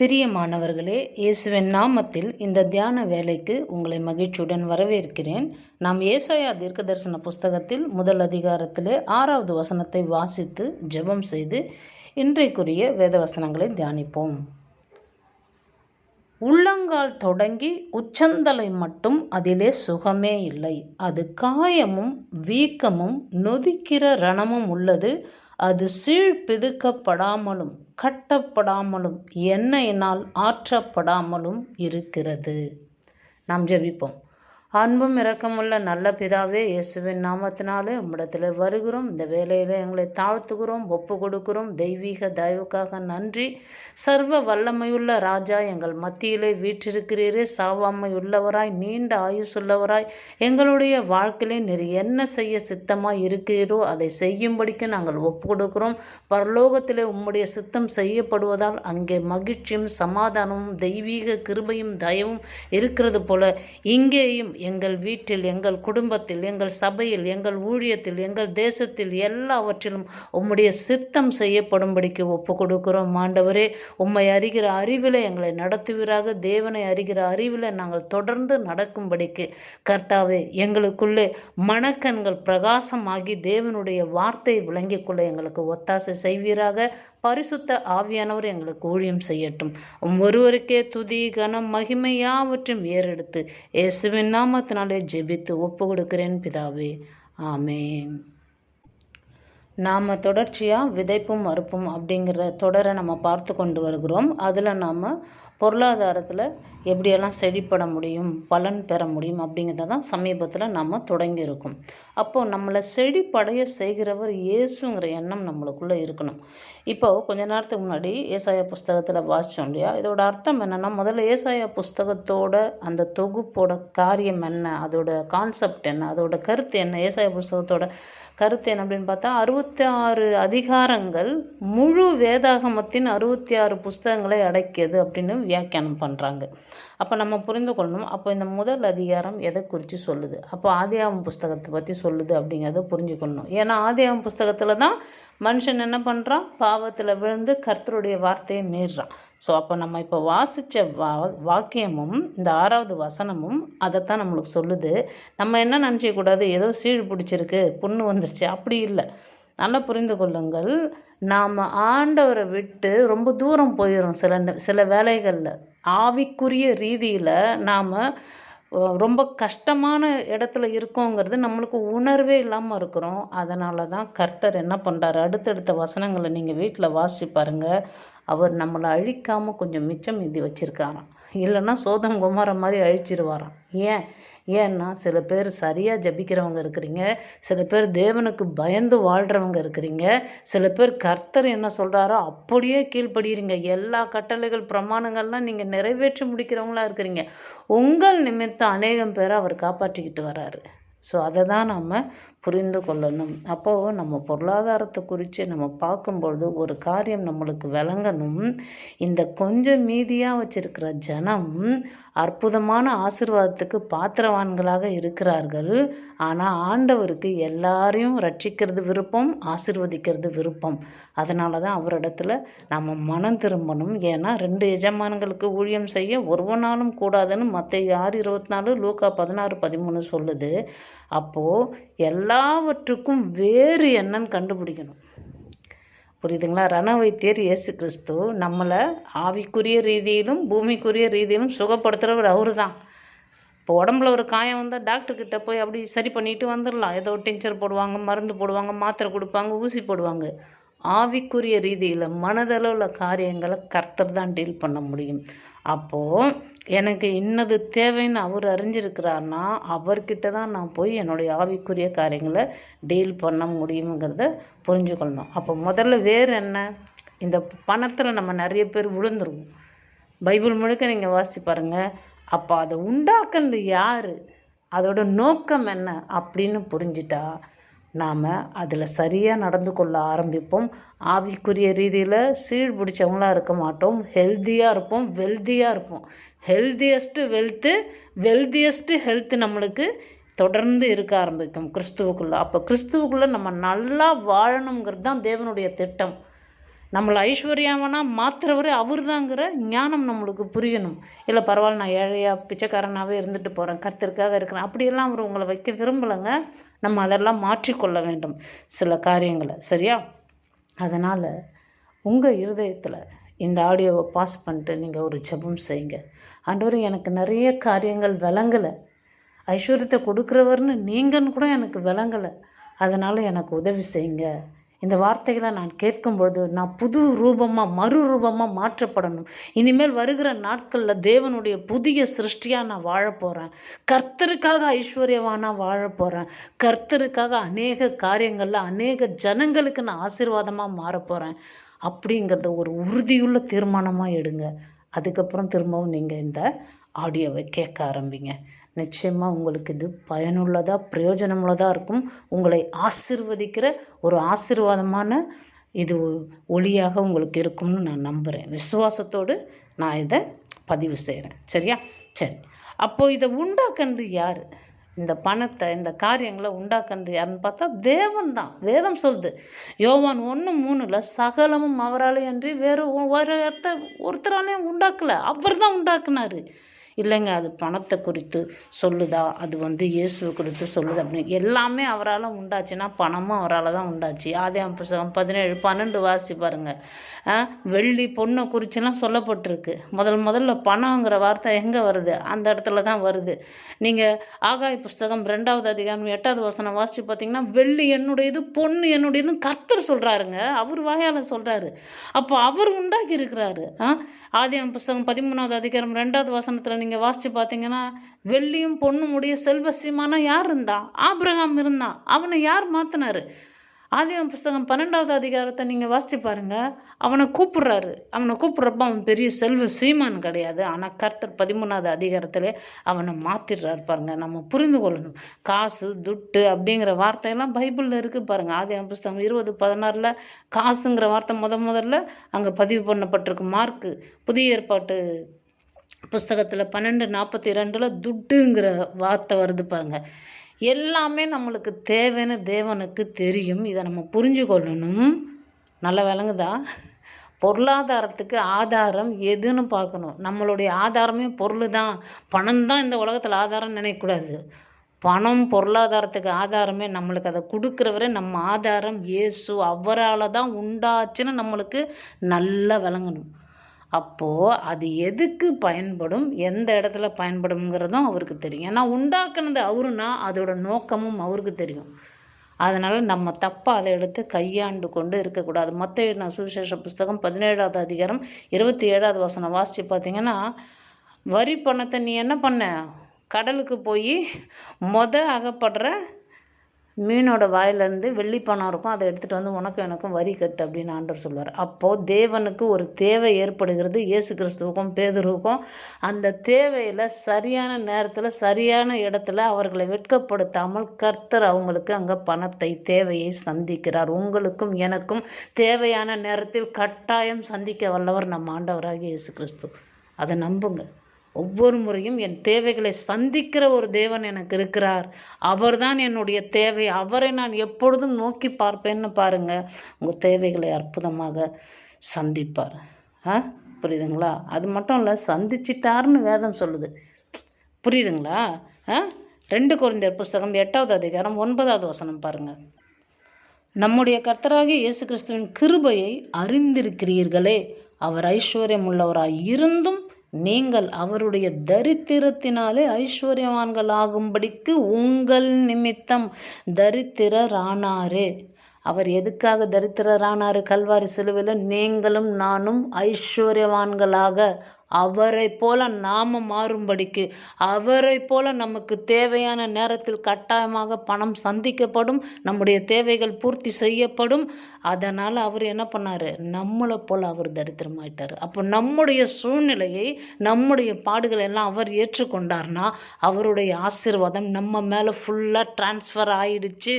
பிரியமானவர்களே, இயேசுவின் நாமத்தில் இந்த தியான வேலைக்கு உங்களை மகிழ்ச்சியுடன் வரவேற்கிறேன். நாம் ஏசாயா தீர்க்கதரிசன புஸ்தகத்தில் முதல் அதிகாரத்திலே 6வது வசனத்தை வாசித்து ஜெபம் செய்து இன்றைக்குரிய வேத வசனங்களை தியானிப்போம். உள்ளங்கால் தொடங்கி உச்சந்தலை மட்டும் அதிலே சுகமே இல்லை. அது காயமும் வீக்கமும் நொதிக்கிற ரணமும் உள்ளது. அது சீழ்பிதுக்கப்படாமலும் கட்டப்படாமலும் எண்ணெயினால் ஆற்றப்படாமலும் இருக்கிறது. நாம் ஜெபிப்போம். அன்பும் இரக்கமுள்ள நல்ல பிதாவே, இயேசுவின் நாமத்தினாலே உம்மிடத்தில் வருகிறோம். இந்த வேலையில் எங்களை தாழ்த்துகிறோம், ஒப்பு கொடுக்கிறோம். தெய்வீக தயவுக்காக நன்றி. சர்வ வல்லமையுள்ள ராஜா, எங்கள் மத்தியிலே வீற்றிருக்கிறீரே. சாவாமை உள்ளவராய், நீண்ட ஆயுசுள்ளவராய், எங்களுடைய வாழ்க்கையிலே நீர் என்ன செய்ய சித்தமாய் இருக்கிறீரோ அதை செய்யும்படிக்கு நாங்கள் ஒப்பு கொடுக்கிறோம். பரலோகத்திலே உம்முடைய சித்தம் செய்யப்படுவதால் அங்கே மகிழ்ச்சியும் சமாதானமும் தெய்வீக கிருபையும் தயவும் இருக்கிறது போல இங்கேயும் எங்கள் வீட்டில், எங்கள் குடும்பத்தில், எங்கள் சபையில், எங்கள் ஊழியத்தில், எங்கள் தேசத்தில் எல்லாவற்றிலும் உம்முடைய சித்தம் செய்யப்படும்படிக்கு ஒப்பு கொடுக்கிறோம். ஆண்டவரே, உம்மை அறிகிற அறிவில் எங்களை நடத்துவீராக. தேவனை அறிகிற அறிவில் நாங்கள் தொடர்ந்து நடக்கும்படிக்கு கர்த்தாவே, எங்களுக்குள்ளே மனக்கண்கள் பிரகாசமாகி தேவனுடைய வார்த்தை விளங்கிக் கொள்ள எங்களுக்கு ஒத்தாசை செய்வீராக. பரிசுத்த ஆவியானவர் எங்களுக்கு ஊழியம் செய்யட்டும். ஒருவருக்கே துதி கனம் மகிமை யாவற்றையும் ஏறெடுத்து இயேசுவின் நாமத்தினாலே ஜெபித்து ஒப்பு கொடுக்கிறேன் பிதாவே, ஆமேன். நாம் தொடர்ச்சியாக விதைப்பும் அறுப்பும் அப்படிங்கிற தொடரை நம்ம பார்த்து கொண்டு வருகிறோம். அதில் நாம் பொருளாதாரத்தில் எப்படியெல்லாம் செழிப்பட முடியும், பலன் பெற முடியும் அப்படிங்கிறத தான் சமீபத்தில் நாம் தொடங்கியிருக்கோம். அப்போது நம்மளை செழிப்படைய செய்கிறவர் இயேசுங்கிற எண்ணம் நம்மளுக்குள்ளே இருக்கணும். இப்போது கொஞ்ச நேரத்துக்கு முன்னாடி ஏசாயா புஸ்தகத்தில் வாசித்தோம் இல்லையா? இதோட அர்த்தம் என்னென்னா, முதல்ல ஏசாயா புஸ்தகத்தோட அந்த தொகுப்போட காரியம் என்ன, அதோட கான்செப்ட் என்ன, அதோட கருத்து என்ன, ஏசாயா புஸ்தகத்தோட கருத்து என்ன அப்படின்னு பார்த்தா, 66 அதிகாரங்கள் முழு வேதாகமத்தின் 66 புஸ்தகங்களை அடக்கியது அப்படின்னு வியாக்கியானம் பண்ணுறாங்க. அப்போ நம்ம புரிந்து கொள்ளணும். அப்போ இந்த முதல் அதிகாரம் எதை குறித்து சொல்லுது, அப்போ ஆதியாகமம் புஸ்தகத்தை பற்றி சொல்லுது அப்படிங்கிறத புரிஞ்சுக்கணும். ஏன்னா ஆதியாகமம் புஸ்தகத்தில் தான் மனுஷன் என்ன பண்ணுறான், பாவத்தில் விழுந்து கர்த்தருடைய வார்த்தையை மீறுறான். ஸோ அப்போ நம்ம இப்போ வாசித்த வாக்கியமும் இந்த 6வது வசனமும் அதைத்தான் நம்மளுக்கு சொல்லுது. நம்ம என்ன நினச்சிக்கூடாது, ஏதோ சீழ் பிடிச்சிருக்கு, புண்ணு வந்துருச்சு, அப்படி இல்லை. நல்லா புரிந்து கொள்ளுங்கள். நாம் ஆண்டவரை விட்டு ரொம்ப தூரம் போயிடும். சில வேலைகளில் ஆவிக்குரிய ரீதியில் நாம் ரொம்ப கஷ்டமான இடத்துல இருக்கோங்கிறது நம்மளுக்கு உணர்வே இல்லாமல் இருக்கிறோம். அதனால தான் கர்த்தர் என்ன பண்ணுறாரு, அடுத்தடுத்த வசனங்களை நீங்கள் வீட்டில் வாசி பாருங்கள். அவர் நம்மளை அழிக்காமல் கொஞ்சம் மிச்சம் மீதி வச்சுருக்காராம். இல்லைன்னா சோதம் குமார மாதிரி அழிச்சிருவாராம். ஏன்னா சில பேர் சரியாக ஜபிக்கிறவங்க இருக்கிறீங்க, சில பேர் தேவனுக்கு பயந்து வாழ்கிறவங்க இருக்கிறீங்க, சில பேர் கர்த்தர் என்ன சொல்கிறாரோ அப்படியே கீழ்ப்படுகிறீங்க. எல்லா கட்டளைகள் பிரமாணங்கள்லாம் நீங்கள் நிறைவேற்றி முடிக்கிறவங்களா இருக்கிறீங்க. உங்கள் நிமித்தம் அநேகம் பேரை அவர் காப்பாற்றிக்கிட்டு வராரு. ஸோ அதை தான் நம்ம புரிந்து கொள்ளணும். அப்போது நம்ம பொருளாதாரத்தை குறித்து நம்ம பார்க்கும்பொழுது ஒரு காரியம் நம்மளுக்கு விளங்கணும். இந்த கொஞ்சம் மீதியாக வச்சிருக்கிற ஜனம் அற்புதமான ஆசீர்வாதத்துக்கு பாத்திரவான்களாக இருக்கிறார்கள். ஆனால் ஆண்டவருக்கு எல்லாரையும் ரட்சிக்கிறது விருப்பம், ஆசீர்வதிக்கிறது விருப்பம். அதனால தான் அவரிடத்துல நம்ம மனம் திரும்பணும். ஏன்னா 2 எஜமான்களுக்கு ஊழியம் செய்ய ஒருவனாலும் கூடாதுன்னு மத்தேயு 6:24, லூக்கா 16:13 சொல்லுது. அப்போது எல்லாவற்றுக்கும் வேறு என்னன்னு கண்டுபிடிக்கணும். புரியுதுங்களா? ரணவைத்தியர் இயேசு கிறிஸ்து நம்மளை ஆவிக்குரிய ரீதியிலும் பூமிக்குரிய ரீதியிலும் சுகப்படுத்துகிறவர் அவரு தான். இப்போ உடம்புல ஒரு காயம் வந்தால் டாக்டர்கிட்ட போய் அப்படி சரி பண்ணிட்டு வந்துடலாம். ஏதோ டிஞ்சர் போடுவாங்க, மருந்து போடுவாங்க, மாத்திரை கொடுப்பாங்க, ஊசி போடுவாங்க. ஆவிக்குரிய ரீதியில் மனதளவில் காரியங்களை கர்த்தர் தான் டீல் பண்ண முடியும். அப்போது எனக்கு இன்னது தேவைன்னு அவர் அறிஞ்சிருக்கிறார்னா அவர்கிட்ட தான் நான் போய் என்னுடைய ஆவிக்குரிய காரியங்களை டீல் பண்ண முடியுங்கிறத புரிஞ்சுக்கொள்ளணும். அப்போ முதல்ல வேறு என்ன, இந்த பணத்தில் நம்ம நிறைய பேர் விழுந்துருவோம். பைபிள் முழுக்க நீங்கள் வாசித்து பாருங்கள். அப்போ அதை உண்டாக்குறது யார், அதோட நோக்கம் என்ன அப்படின்னு புரிஞ்சிட்டா நாம் அதில் சரியாக நடந்து கொள்ள ஆரம்பிப்போம். ஆவிக்குரிய ரீதியில் சீழ் பிடிச்சவங்களாக இருக்க மாட்டோம். ஹெல்த்தியாக இருப்போம், வெல்த்தியாக இருப்போம். வெல்த்தியஸ்ட்டு ஹெல்த்து நம்மளுக்கு தொடர்ந்து இருக்க ஆரம்பிக்கும் கிறிஸ்துவுக்குள்ளே. அப்போ கிறிஸ்துவுக்குள்ளே நம்ம நல்லா வாழணுங்கிறது தான் தேவனுடைய திட்டம். நம்மளை ஐஸ்வர்யவனாக மாற்றுறவர் அவர் தாங்கிற ஞானம் நம்மளுக்கு புரியணும். இல்லை பரவாயில்ல, நான் ஏழையாக பிச்சைக்காரனாகவே இருந்துட்டு போகிறேன், கர்த்தருக்காக இருக்கிறேன், அப்படியெல்லாம் அவர் உங்களை வைக்க விரும்பலைங்க. நம்ம அதெல்லாம் மாற்றிக்கொள்ள வேண்டும் சில காரியங்களை, சரியா? அதனால் உங்கள் இருதயத்தில் இந்த ஆடியோவை பாஸ் பண்ணிட்டு நீங்கள் ஒரு ஜெபம் செய்யுங்க. ஆண்டவரே, எனக்கு நிறைய காரியங்கள் விளங்கலை, ஐஸ்வர்யத்தை கொடுக்குறவர்னு நீங்கன்னு கூட எனக்கு விளங்கலை, அதனால் எனக்கு உதவி செய்யுங்க. இந்த வார்த்தைகளை நான் கேட்கும்பொழுது நான் புது ரூபமாக மறுரூபமாக மாற்றப்படணும். இனிமேல் வருகிற நாட்களில் தேவனுடைய புதிய சிருஷ்டியாக நான் வாழப்போகிறேன். கர்த்தருக்காக ஐஸ்வர்யவானாக வாழப்போகிறேன். கர்த்தருக்காக அநேக காரியங்களில் அநேக ஜனங்களுக்கு நான் ஆசீர்வாதமாக மாறப்போகிறேன் அப்படிங்கிறத ஒரு உறுதியுள்ள தீர்மானமாக எடுங்க. அதுக்கப்புறம் திரும்பவும் நீங்கள் இந்த ஆடியோவை கேட்க ஆரம்பிங்க. நிச்சயமாக உங்களுக்கு இது பயனுள்ளதாக பிரயோஜனமுள்ளதாக இருக்கும். உங்களை ஆசீர்வதிக்கிற ஒரு ஆசீர்வாதமான இது ஒளியாக உங்களுக்கு இருக்கும்னு நான் நம்புகிறேன். விசுவாசத்தோடு நான் இதை பதிவு செய்கிறேன், சரியா? சரி, அப்போது இதை உண்டாக்குறது யார்? இந்த பணத்தை, இந்த காரியங்களை உண்டாக்குறது யாருன்னு பார்த்தா தேவன் தான். வேதம் சொல்லுது, யோவான் 1:3 சகலமும் அவராலே அன்றி வேறு ஒருத்தராலையும் உண்டாக்கலை, அவர் தான் உண்டாக்குனாரு. இல்லைங்க, அது பணத்தை குறித்து சொல்லுதா, அது இயேசுவை குறித்து சொல்லுது அப்படின்னு. எல்லாமே அவரால் உண்டாச்சுன்னா பணமும் அவரால் தான் உண்டாச்சு. ஆதியாகமம் புத்தகம் 17:12 வாசி பாருங்கள். வெள்ளி பொண்ணை குறிச்செல்லாம் சொல்லப்பட்டிருக்கு. முதல்ல பணங்கிற வார்த்தை எங்கே வருது? அந்த இடத்துல தான் வருது. நீங்கள் ஆகாய புஸ்தகம் 2வது அதிகாரம் 8வது வசனம் வாசித்து பார்த்தீங்கன்னா, வெள்ளி என்னுடையது, பொண்ணு என்னுடையதுன்னு கர்த்தர் சொல்கிறாருங்க. அவர் வாயால் சொல்கிறாரு. அப்போ அவர் உண்டாக்கி இருக்கிறாரு. ஆதியாகமம் புஸ்தகம் 13வது அதிகாரம் 2வது வசனத்தில் நீங்கள் வாசித்து பார்த்தீங்கன்னா, வெள்ளியும் பொண்ணும் உடைய செல்வசியமான யார் இருந்தா? ஆபிரகாம் இருந்தான். அவனை யார் மாற்றினாரு? ஆதியாகமம் புஸ்தகம் 12வது அதிகாரத்தை நீங்கள் வாசித்து பாருங்கள். அவனை கூப்பிட்றாரு. அவனை கூப்பிட்றப்ப அவன் பெரிய செல்வ சீமான் கிடையாது. ஆனால் கர்த்தர் 13வது அதிகாரத்திலே அவனை மாற்றிடுறாரு பாருங்க. நம்ம புரிந்து கொள்ளணும். காசு, துட்டு அப்படிங்கிற வார்த்தையெல்லாம் பைபிளில் இருக்குது பாருங்கள். ஆதியாகமம் புஸ்தகம் 20:16 காசுங்கிற வார்த்தை முதல்ல அங்கே பதிவு பண்ணப்பட்டிருக்கு. மார்க்கு புதிய ஏற்பாட்டு புஸ்தகத்தில் 12:42 துட்டுங்கிற வார்த்தை வருது பாருங்கள். எல்லாமே நம்மளுக்கு தேவைன்னு தேவனுக்கு தெரியும். இதை நம்ம புரிஞ்சு கொள்ளணும். நல்லா விளங்குதா? பொருளாதாரத்துக்கு ஆதாரம் எதுன்னு பார்க்கணும். நம்மளுடைய ஆதாரமே பொருள் தான், பணம் தான் இந்த உலகத்தில் ஆதாரம் நினைக்கக்கூடாது. பணம் பொருளாதாரத்துக்கு ஆதாரமே, நம்மளுக்கு அதை கொடுக்குறவரை நம்ம ஆதாரம் இயேசு, அவரால் தான் உண்டாச்சுன்னு நம்மளுக்கு நல்லா விளங்கணும். அப்போது அது எதுக்கு பயன்படும், எந்த இடத்துல பயன்படுங்கிறதும் அவருக்கு தெரியும். ஏன்னா உண்டாக்குனது அவருன்னா அதோட நோக்கமும் அவருக்கு தெரியும். அதனால் நம்ம தப்பாக அதை எடுத்து கையாண்டு கொண்டு இருக்கக்கூடாது. மத்தேயு சுவிசேஷ புஸ்தகம் 17வது அதிகாரம் 27வது வசனம் வாசித்து பார்த்தீங்கன்னா, வரி பணத்தை நீ என்ன பண்ண? கடலுக்கு போய் அகப்படுற மீனோட வாயிலேருந்து வெள்ளி பணம் இருக்கும், அதை எடுத்துகிட்டு உனக்கும் எனக்கும் வரி கட்டு அப்படின்னு ஆண்டவர் சொல்வார். அப்போது தேவனுக்கு ஒரு தேவை ஏற்படுகிறது. இயேசு கிறிஸ்துவுக்கும் பேதுருவுக்கும் அந்த தேவையில் சரியான நேரத்தில் சரியான இடத்துல அவர்களை வெட்கப்படுத்தாமல் கர்த்தர் அவங்களுக்கு அங்கே பணத்தை, தேவையை சந்திக்கிறார். உங்களுக்கும் எனக்கும் தேவையான நேரத்தில் கட்டாயம் சந்திக்க வல்லவர் நம்ம ஆண்டவராகிய இயேசு கிறிஸ்து. அதை நம்புங்க. ஒவ்வொரு முறையும் என் தேவைகளை சந்திக்கிற ஒரு தேவன் எனக்கு இருக்கிறார். அவர்தான் என்னுடைய தேவை. அவரை நான் எப்பொழுதும் நோக்கி பார்ப்பேன்னு பாருங்கள். உங்கள் தேவைகளை அற்புதமாக சந்திப்பார். புரியுதுங்களா? அது மட்டும் இல்லை, சந்திச்சிட்டார்னு வேதம் சொல்லுது. புரியுதுங்களா? 2 கொரிந்தியர் புஸ்தகம் 8வது அதிகாரம் 9வது வசனம் பாருங்கள். நம்முடைய கர்த்தராகிய இயேசு கிறிஸ்துவின் கிருபையை அறிந்திருக்கிறீர்களே, அவர் ஐஸ்வர்யம் உள்ளவராய் இருந்தும் நீங்கள் அவருடைய தரித்திரத்தினாலே ஐஸ்வர்யவான்கள் ஆகும்படிக்கு உங்கள் நிமித்தம் தரித்திரரானாரே. அவர் எதுக்காக தரித்திரரானார்? கல்வாரி சிலுவையில் நீங்களும் நானும் ஐஸ்வர்யவான்களாக அவரை போல நாம மாறும்படிக்கு, அவரை போல நமக்கு தேவையான நேரத்தில் கட்டாயமாக பணம் சந்திக்கப்படும், நம்முடைய தேவைகள் பூர்த்தி செய்யப்படும். அதனால் அவர் என்ன பண்ணார்? நம்மளை போல் அவர் தரித்திரமாயிட்டார். அப்போ நம்முடைய சூழ்நிலையை, நம்முடைய பாடுகள் எல்லாம் அவர் ஏற்றுக்கொண்டார்னா அவருடைய ஆசீர்வாதம் நம்ம மேலே ஃபுல்லாக டிரான்ஸ்ஃபர் ஆயிடுச்சு,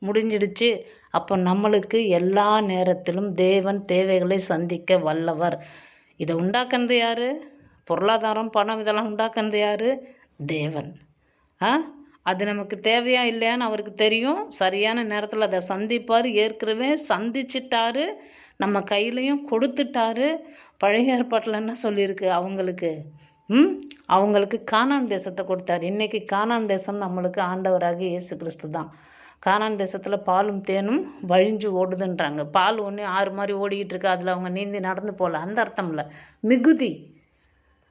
முடிஞ்சிடுச்சு. அப்போ நம்மளுக்கு எல்லா நேரத்திலும் தேவன் தேவைகளை சந்திக்க வல்லவர். இதை உண்டாக்குறது யார்? பொருளாதாரம், பணம் இதெல்லாம் உண்டாக்குறது யார்? தேவன். அது நமக்கு தேவையா இல்லையான்னு அவருக்கு தெரியும். சரியான நேரத்தில் அதை சந்திப்பார். ஏற்கனவே சந்திச்சிட்டாரு. நம்ம கையிலையும் கொடுத்துட்டாரு. பழைய ஏற்பாட்டில் என்ன சொல்லியிருக்கு அவங்களுக்கு? அவங்களுக்கு கானான் தேசத்தை கொடுத்தாரு. இன்றைக்கி கானான் தேசம் நம்மளுக்கு ஆண்டவராகிய இயேசு கிறிஸ்து தான். கானான் தேசத்தில் பாலும் தேனும் வழிஞ்சு ஓடுதுன்றாங்க. பால் ஒன்று ஆறு மாதிரி ஓடிக்கிட்டு இருக்கு, அதில் அவங்க நீந்தி நடந்து போகல, அந்த அர்த்தம் இல்லை. மிகுதி,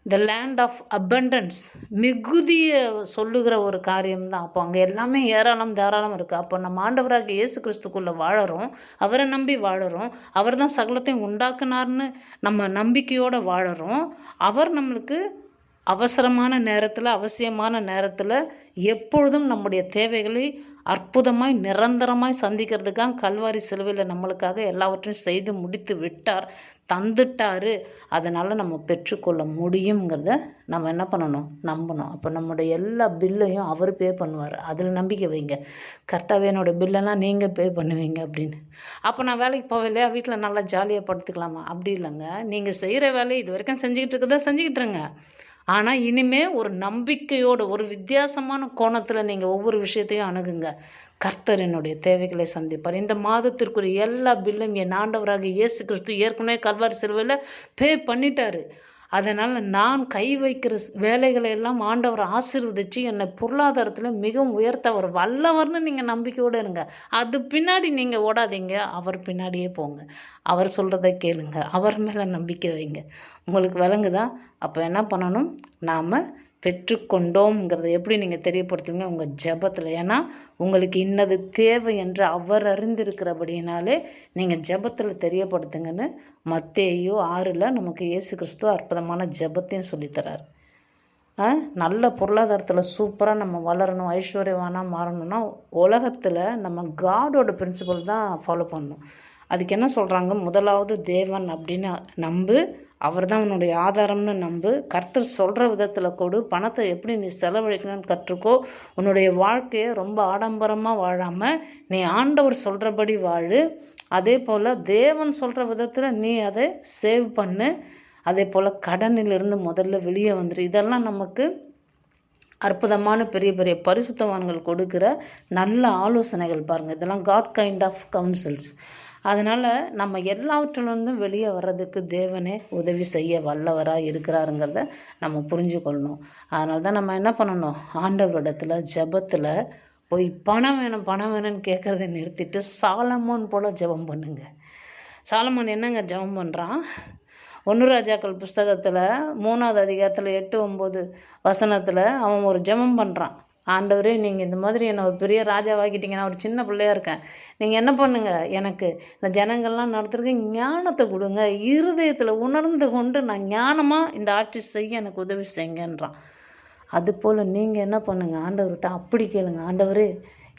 த லேண்ட் ஆஃப் அபண்டன்ஸ், மிகுதியை சொல்லுகிற ஒரு காரியம்தான். அப்போ அங்கே எல்லாமே ஏராளம் தாராளம் இருக்குது. அப்போ நம்ம ஆண்டவராகிய இயேசு கிறிஸ்துக்குள்ளே வாழறோம், அவரை நம்பி வாழறோம், அவர் தான் சகலத்தையும் உண்டாக்குனார்னு நம்ம நம்பிக்கையோடு வாழறோம். அவர் நம்மளுக்கு அவசரமான நேரத்தில், அவசியமான நேரத்தில் எப்பொழுதும் நம்முடைய தேவைகளை அற்புதமாய் நிரந்தரமாய் சந்திக்கிறதுக்காக கல்வாரி சிலுவையில் நம்மளுக்காக எல்லாவற்றையும் செய்து முடித்து விட்டார், தந்துட்டாரு. அதனால் நம்ம பெற்றுக்கொள்ள முடியுங்கிறத நம்ம என்ன பண்ணணும்? நம்பணும். அப்போ நம்முடைய எல்லா பில்லையும் அவர் பே பண்ணுவார். அதில் நம்பிக்கை வைங்க. கர்த்தாவே என்னோடய பில்லெல்லாம் நீங்கள் பே பண்ணுவீங்க அப்படின்னு. அப்போ நான் வேலைக்கு போகலையா, வீட்டில் நல்லா ஜாலியாக படுத்துக்கலாமா? அப்படி இல்லைங்க. நீங்கள் செய்கிற வேலையை இது வரைக்கும் செஞ்சுக்கிட்டு இருக்கதா செஞ்சுக்கிட்டுருங்க. ஆனால் இனிமேல் ஒரு நம்பிக்கையோடு ஒரு வித்தியாசமான கோணத்தில் நீங்கள் ஒவ்வொரு விஷயத்தையும் அணுகுங்க. கர்த்தர் என்னுடைய தேவைகளை சந்திப்பார். இந்த மாதத்திற்குரிய எல்லா பில்லும் என் ஆண்டவராக இயேசு கிறிஸ்து ஏற்கனவே கல்வாரி சிலுவையில் பே பண்ணிட்டாரு. அதனால் நான் கை வைக்கிற வேலைகளை எல்லாம் ஆண்டவர் ஆசீர்வதித்து என்னை பொருளாதாரத்தில் மிகவும் உயர்த்த அவர் வல்லவர்னு நீங்கள் நம்பிக்கையோடு இருங்க. அது பின்னாடி நீங்கள் ஓடாதீங்க, அவர் பின்னாடியே போங்க. அவர் சொல்கிறத கேளுங்க, அவர் மேலே நம்பிக்கை வைங்க. உங்களுக்கு விளங்குதா? அப்போ என்ன பண்ணணும்? நாம் பெற்றுக்கொண்டோம்ங்கிறத எப்படி நீங்கள் தெரியப்படுத்துவீங்க? உங்கள் ஜெபத்தில். ஏன்னா உங்களுக்கு இன்னது தேவை என்று அவர் அறிந்திருக்கிறபடினாலே நீங்கள் ஜெபத்தில் தெரியப்படுத்துங்கன்னு மத்தேயு 6 நமக்கு இயேசு கிறிஸ்து அற்புதமான ஜெபத்தையும் சொல்லித்தரார். நல்ல பொருளாதாரத்தில் சூப்பராக நம்ம வளரணும், ஐஸ்வர்யவானாக மாறணும்னா உலகத்தில் நம்ம காடோட பிரின்சிபல் தான் ஃபாலோ பண்ணணும். அதுக்கு என்ன சொல்கிறாங்க? முதலாவது தேவன் அப்படின்னு நம்பு, அவர் தான் உன்னுடைய ஆதாரம்னு நம்பு, கர்த்தர் சொல்கிற விதத்தில் கொடு, பணத்தை எப்படி நீ செலவழிக்கணும்னு கற்றுக்கோ, உன்னுடைய வாழ்க்கையை ரொம்ப ஆடம்பரமாக வாழாமல் நீ ஆண்டவர் சொல்கிறபடி வாழு, அதே போல் தேவன் சொல்கிற விதத்தில் நீ அதை சேவ் பண்ணு, அதே போல் கடனிலிருந்து முதல்ல வெளியே வந்துடு. இதெல்லாம் நமக்கு அற்புதமான பெரிய பெரிய பரிசுத்தவான்கள் கொடுக்குற நல்ல ஆலோசனைகள் பாருங்கள். இதெல்லாம் காட் கைண்ட் ஆஃப் கவுன்சில்ஸ். அதனால் நம்ம எல்லாவற்றிலிருந்தும் வெளியே வர்றதுக்கு தேவனே உதவி செய்ய வல்லவராக இருக்கிறாருங்கிறத நம்ம புரிஞ்சுக்கொள்ளணும். அதனால தான் நம்ம என்ன பண்ணணும்? ஆண்டவரிடத்தில் ஜெபத்தில் போய் பணம் வேணும் பணம் வேணும்னு கேட்குறத நிறுத்திட்டு சாலமோன் போல் ஜெபம் பண்ணுங்க. சாலமோன் என்னங்க ஜெபம் பண்ணுறான்? 1 ராஜாக்கள் புஸ்தகத்தில் 3வது அதிகாரத்தில் 8-9 அவன் ஒரு ஜெபம் பண்ணுறான். ஆண்டவரே, நீங்கள் இந்த மாதிரி என்னை ஒரு பெரிய ராஜாவாக்கிட்டீங்க, நான் ஒரு சின்ன பிள்ளையாக இருக்கேன், நீங்கள் என்ன பண்ணுங்கள், எனக்கு இந்த ஜனங்கள்லாம் நடத்துறதுக்கு ஞானத்தை கொடுங்க, இருதயத்தில் உணர்ந்து கொண்டு நான் ஞானமாக இந்த ஆட்சி செய்ய எனக்கு உதவி செய்யுங்கன்றான். அதுபோல் நீங்கள் என்ன பண்ணுங்கள், ஆண்டவர்கிட்ட அப்படி கேளுங்க. ஆண்டவரே,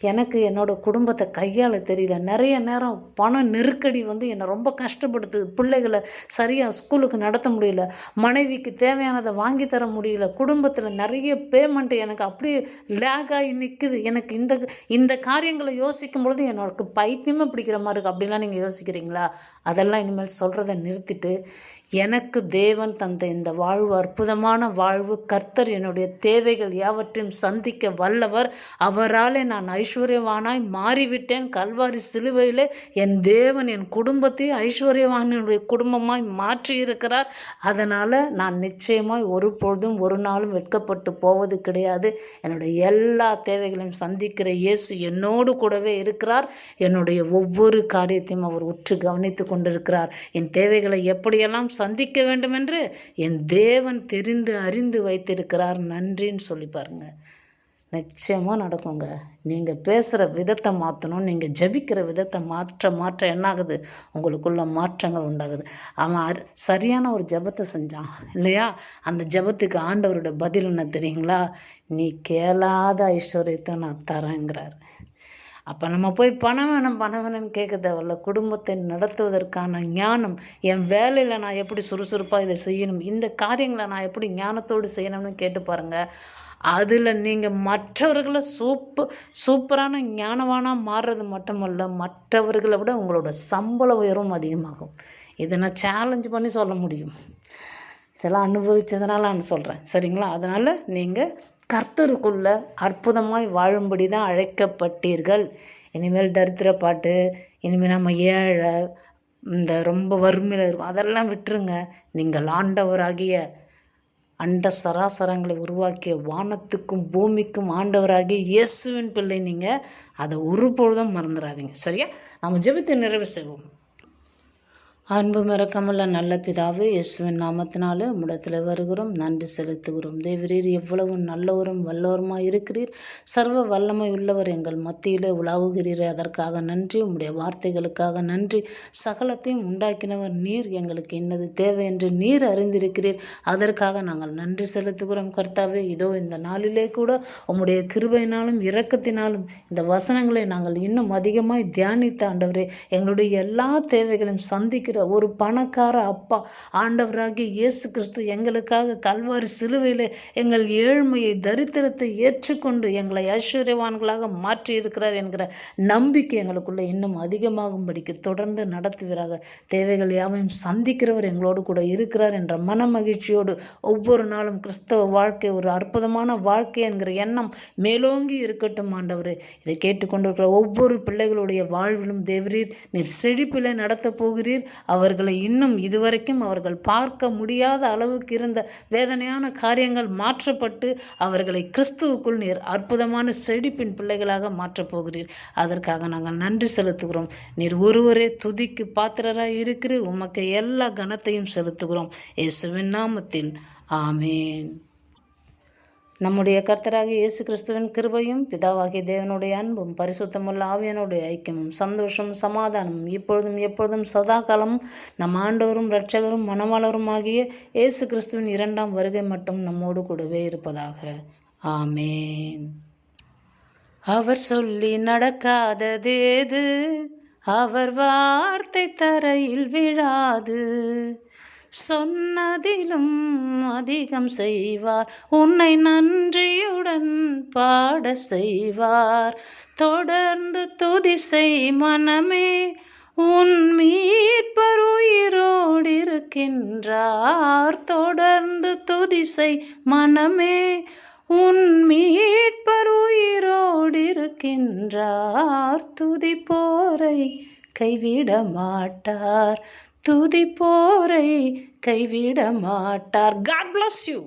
எனக்கு என்னோடய குடும்பத்தை கையாள தெரியல, நிறைய நேரம் பண நெருக்கடி என்னை ரொம்ப கஷ்டப்படுத்துது, பிள்ளைகளை சரியாக ஸ்கூலுக்கு நடத்த முடியல, மனைவிக்கு தேவையானதை வாங்கி தர முடியல, குடும்பத்தில் நிறைய பேமெண்ட்டு எனக்கு அப்படியே லேக் ஆகி நிற்குது, எனக்கு இந்த காரியங்களை யோசிக்கும் பொழுது என்னோட பைத்தியமே பிடிக்கிற மாதிரி இருக்குது. அப்படிலாம் நீங்கள் யோசிக்கிறீங்களா? அதெல்லாம் இனிமேல் சொல்கிறத நிறுத்திட்டு, எனக்கு தேவன் தந்த இந்த வாழ்வு அற்புதமான வாழ்வு, கர்த்தர் என்னுடைய தேவைகள் யாவற்றையும் சந்திக்க வல்லவர், அவராலே நான் ஐஸ்வர்யவானாய் மாறிவிட்டேன், கல்வாரி சிலுவையிலே என் தேவன் என் குடும்பத்தை ஐஸ்வர்யவானுடைய குடும்பமாய் மாற்றியிருக்கிறார். அதனால் நான் நிச்சயமாய் ஒருபொழுதும் ஒரு நாளும் வெட்கப்பட்டு போவது கிடையாது. என்னுடைய எல்லா தேவைகளையும் சந்திக்கிற இயேசு என்னோடு கூடவே இருக்கிறார். என்னுடைய ஒவ்வொரு காரியத்தையும் அவர் உற்று கவனித்து கொண்டிருக்கிறார். என் தேவைகளை எப்படியெல்லாம் சந்திக்க வேண்டும் என்று என் தேவன் தெரிந்து அறிந்து வைத்திருக்கிறார், நன்றின்னு சொல்லி பாருங்க. நிச்சயமாக நடக்குங்க. நீங்கள் பேசுகிற விதத்தை மாற்றணும், நீங்கள் ஜபிக்கிற விதத்தை மாற்ற என்னாகுது? உங்களுக்குள்ள மாற்றங்கள் உண்டாகுது. அவன் சரியான ஒரு ஜபத்தை செஞ்சான் இல்லையா? அந்த ஜபத்துக்கு ஆண்டவரோட பதில் என்ன தெரியுங்களா? நீ கேளாத ஐஸ்வர்யத்தை நான் தரேங்கிறார். அப்போ நம்ம போய் பணம் வேணும்னு கேட்க தேவையில்ல. குடும்பத்தை நடத்துவதற்கான ஞானம், என் வேலையில் நான் எப்படி சுறுசுறுப்பாக இதை செய்யணும், இந்த காரியங்களை நான் எப்படி ஞானத்தோடு செய்யணும்னு கேட்டு பாருங்கள். அதில் நீங்கள் மற்றவர்களை சூப்பரான ஞானவானாக மாறுறது மட்டுமல்ல, மற்றவர்களை விட உங்களோட சம்பள உயர்வும் அதிகமாகும். இதை நான் சேலஞ்ச் பண்ணி சொல்ல முடியும். இதெல்லாம் அனுபவித்ததுனால நான் சொல்கிறேன், சரிங்களா? அதனால் நீங்கள் கர்த்தருக்குள்ள அற்புதமாய் வாழும்படி தான் அழைக்கப்பட்டீர்கள். இனிமேல் தரித்திர பாட்டு, இனிமேல் நம்ம ஏழை இந்த ரொம்ப வறுமையில் இருக்கும், அதெல்லாம் விட்டுருங்க. நீங்கள் ஆண்டவராகிய அண்ட சராசரங்களை உருவாக்கிய வானத்துக்கும் பூமிக்கும் ஆண்டவராகிய இயேசுவின் பிள்ளை. நீங்கள் அதை ஒருபொழுதும் மறந்துடாதீங்க. சரியா? நம்ம ஜெபத்தை நிறைவு செய்வோம். அன்பு மிரக்கமுள்ள நல்ல பிதாவே, இயேசுவின் நாமத்தினாலே உம்மிடத்தில் வருகிறோம், நன்றி செலுத்துகிறோம். தேவரீர் எவ்வளவு நல்லவரும் வல்லவருமாய் இருக்கிறீர். சர்வ வல்லமை உள்ளவர் எங்கள் மத்தியிலே உலாவுகிறீர். அதற்காக நன்றி. உம்முடைய வார்த்தைகளுக்காக நன்றி. சகலத்தையும் உண்டாக்கினவர் நீர். எங்களுக்கு இன்னது தேவை என்று நீர் அறிந்திருக்கிறீர். அதற்காக நாங்கள் நன்றி செலுத்துகிறோம். கர்த்தாவே, இதோ இந்த நாளிலே கூட உம்முடைய கிருபையினாலும் இரக்கத்தினாலும் இந்த வசனங்களை நாங்கள் இன்னும் அதிகமாய் தியானித்த ஆண்டவரே, எங்களுடைய எல்லா தேவைகளையும் சந்திக்கிற ஒரு பணக்கார அப்பா ஆண்டவராகிய இயேசு கிறிஸ்து எங்களுக்காக கல்வாரி சிலுவையிலே எங்கள் ஏழ்மையை, தரித்திரத்தை ஏற்றுக்கொண்டு எங்களை ஐஸ்வர்யவான்களாக மாற்றி இருக்கிறார் என்கிற நம்பிக்கை எங்களுக்குள்ள இன்னும் அதிகமாகும்படிக்கு தொடர்ந்து நடத்துவீராக. தேவைகள் யாவையும் சந்திக்கிறவர் எங்களோடு கூட இருக்கிறார் என்ற மன மகிழ்ச்சியோடு ஒவ்வொரு நாளும் கிறிஸ்தவ வாழ்க்கை ஒரு அற்புதமான வாழ்க்கை என்கிற எண்ணம் மேலோங்கி இருக்கட்டும் ஆண்டவரே. இதை கேட்டுக்கொண்டிருக்கிற ஒவ்வொரு பிள்ளைகளுடைய வாழ்விலும் தேவரீர் நீர் செழிப்பிலே நடத்தப் போகிறீர். அவர்களை இன்னும் இதுவரைக்கும் அவர்கள் பார்க்க முடியாத அளவுக்கு இருந்த வேதனையான காரியங்கள் மாற்றப்பட்டு அவர்களை கிறிஸ்துவுக்குள் நீர் அற்புதமான செழிப்பின் பிள்ளைகளாக மாற்றப் போகிறீர். அதற்காக நாங்கள் நன்றி செலுத்துகிறோம். நீர் ஒருவரே துதிக்கு பாத்திரராய் இருக்கிறீர். உமக்கு எல்லா கனத்தையும் செலுத்துகிறோம். இயேசுவின் நாமத்தில் ஆமேன். நம்முடைய கர்த்தராகிய இயேசு கிறிஸ்துவின் கிருபையும் பிதாவாகிய தேவனுடைய அன்பும் பரிசுத்தமுள்ள ஆவியானுடைய ஐக்கியமும் சந்தோஷமும் சமாதானமும் இப்பொழுதும் எப்பொழுதும் சதா காலமும் நம் ஆண்டவரும் இரட்சகரும் மணவாளரும் ஆகிய இயேசு கிறிஸ்துவின் 2ஆம் வருகை மட்டும் நம்மோடு கூடவே இருப்பதாக. ஆமேன். அவர் சொல்லி நடக்காததேது, அவர் வார்த்தை தரையில் விழாது. சொன்னதிலும் அதிகம் செய்வார், உன்னை நன்றியுடன் பாட செய்வார். தொடர்ந்து துதி செய் மனமே, உன் மீட்பர் உயிரோடு இருக்கின்றார். தொடர்ந்து துதி செய் மனமே, உன் மீட்பர் உயிரோடு இருக்கின்றார். துதிப்போரை கைவிட மாட்டார், துதிப்போரை கைவிட மாட்டார். God bless you.